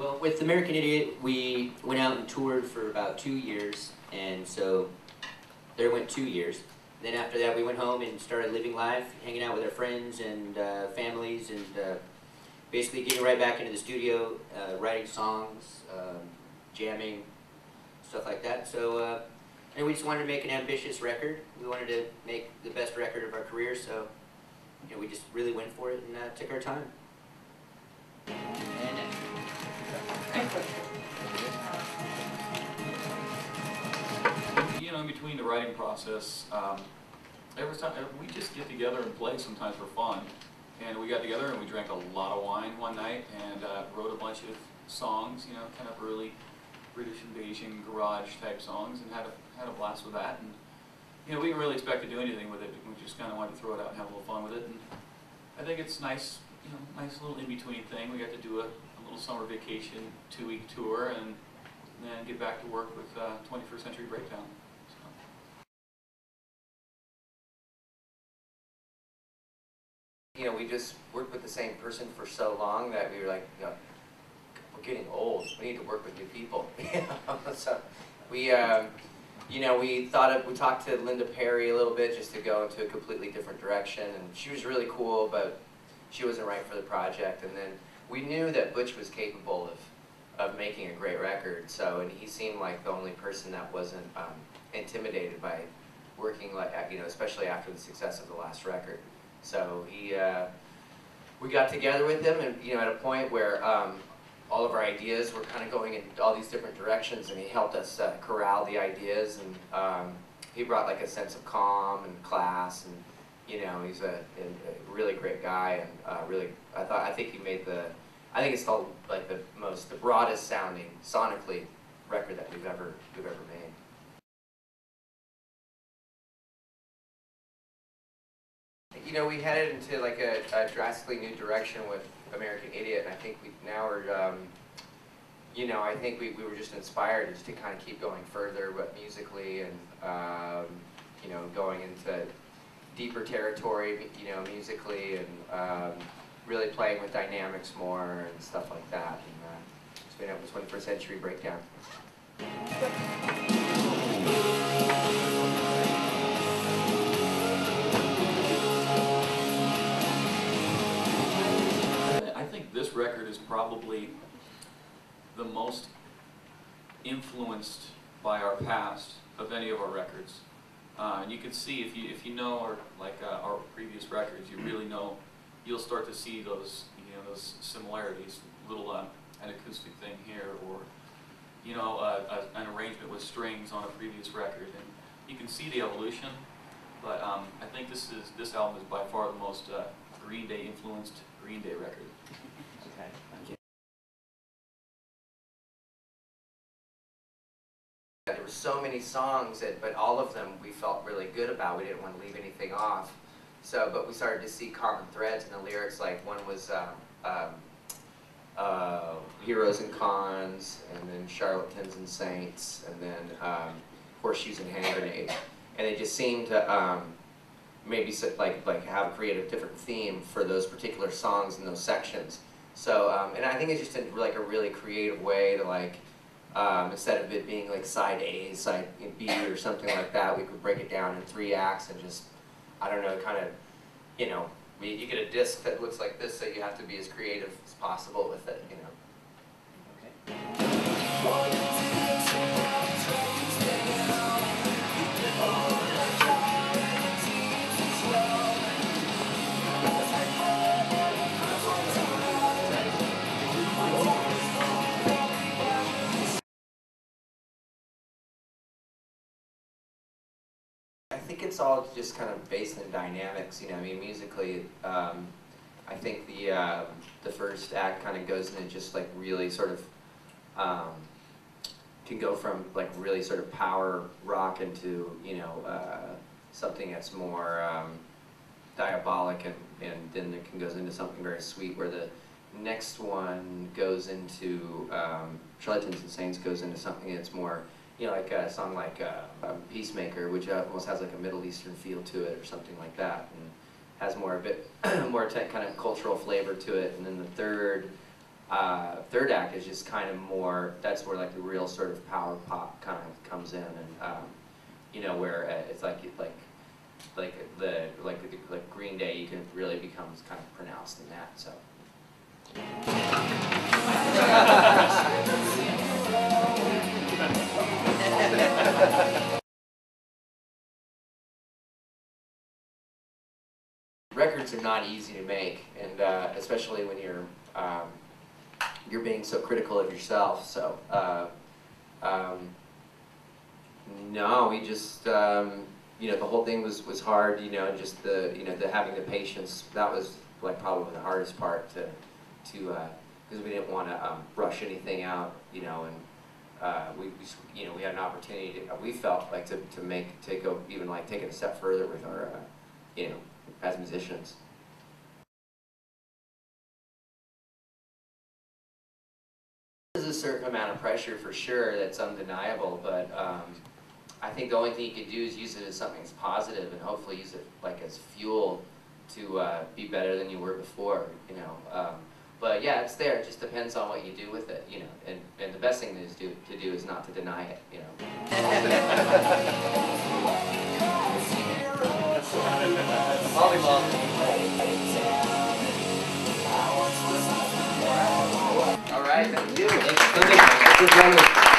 Well, with American Idiot, we went out and toured for about 2 years, and so there went 2 years. Then after that, we went home and started living life, hanging out with our friends and families, and basically getting right back into the studio, writing songs, jamming, stuff like that. So, and we just wanted to make an ambitious record. We wanted to make the best record of our career, so we just really went for it and took our time. In between the writing process, every time we just get together and play sometimes for fun. And we got together and we drank a lot of wine one night and wrote a bunch of songs, kind of early British invasion garage type songs, and had a blast with that. And we didn't really expect to do anything with it. We just kind of wanted to throw it out and have a little fun with it. And I think it's nice, nice little in-between thing. We got to do a little summer vacation 2-week tour and then get back to work with 21st Century Breakdown. We just worked with the same person for so long that we were like, we're getting old. We need to work with new people. So we, we talked to Linda Perry a little bit just to go into a completely different direction, and she was really cool, but she wasn't right for the project. And then we knew that Butch was capable of making a great record. So, and he seemed like the only person that wasn't intimidated by working like, especially after the success of the last record. So we got together with him, and at a point where all of our ideas were kind of going in all these different directions, and he helped us corral the ideas, and he brought like a sense of calm and class, and he's a really great guy, and I think he made I think it's called like the broadest sounding sonically record that we've ever made. We headed into like a drastically new direction with American Idiot, and I think now we're, I think we were just inspired just to kind of keep going further, but musically, and going into deeper territory, musically, and really playing with dynamics more and stuff like that. And it was 21st Century Breakdown. I think this record is probably the most influenced by our past of any of our records. And you can see if you know our previous records, you really know, you'll start to see those those similarities. Little an acoustic thing here, or an arrangement with strings on a previous record, and you can see the evolution. But I think this album is by far the most Green Day influenced Green Day record. Okay, thank you. There were so many songs, but all of them we felt really good about. We didn't want to leave anything off. So, but we started to see common threads in the lyrics. Like one was Heroes and Cons, and then Charlatans and Saints, and then Horseshoes and Hand Grenades. And they just seemed to maybe have a creative different theme for those particular songs in those sections. So, and I think it's just a really creative way to instead of it being like side A, side B, or something like that, we could break it down in 3 acts and just, I don't know, kind of, you get a disc that looks like this, so you have to be as creative as possible with it, Okay. I think it's all just kind of based in dynamics, musically, I think the first act kind of goes into just really sort of, can go from really sort of power rock into, something that's more diabolic, and then it goes into something very sweet, where the next one goes into, Charlatans and Saints goes into something that's more, like a song like Peacemaker, which almost has like a Middle Eastern feel to it, or something like that, and has more of it, more kind of cultural flavor to it. And then the third Third act is just kind of more, that's where like the real sort of power pop kind of comes in, and you know, where it's like Green Day, you can really become kind of pronounced in that. So. Records are not easy to make, and especially when you're being so critical of yourself. So no, we just you know, the whole thing was hard. You know, just the having the patience, that was like probably the hardest part to because we didn't want to rush anything out. You know, and you know, we had an opportunity to, we felt like to go even like take it a step further with our you know, as musicians. There's a certain amount of pressure for sure that's undeniable, but I think the only thing you could do is use it as something that's positive, and hopefully use it like as fuel to be better than you were before, you know. But yeah, it's there. It just depends on what you do with it, you know. And the best thing to do is not to deny it, you know. Volleyball. All right, thank you.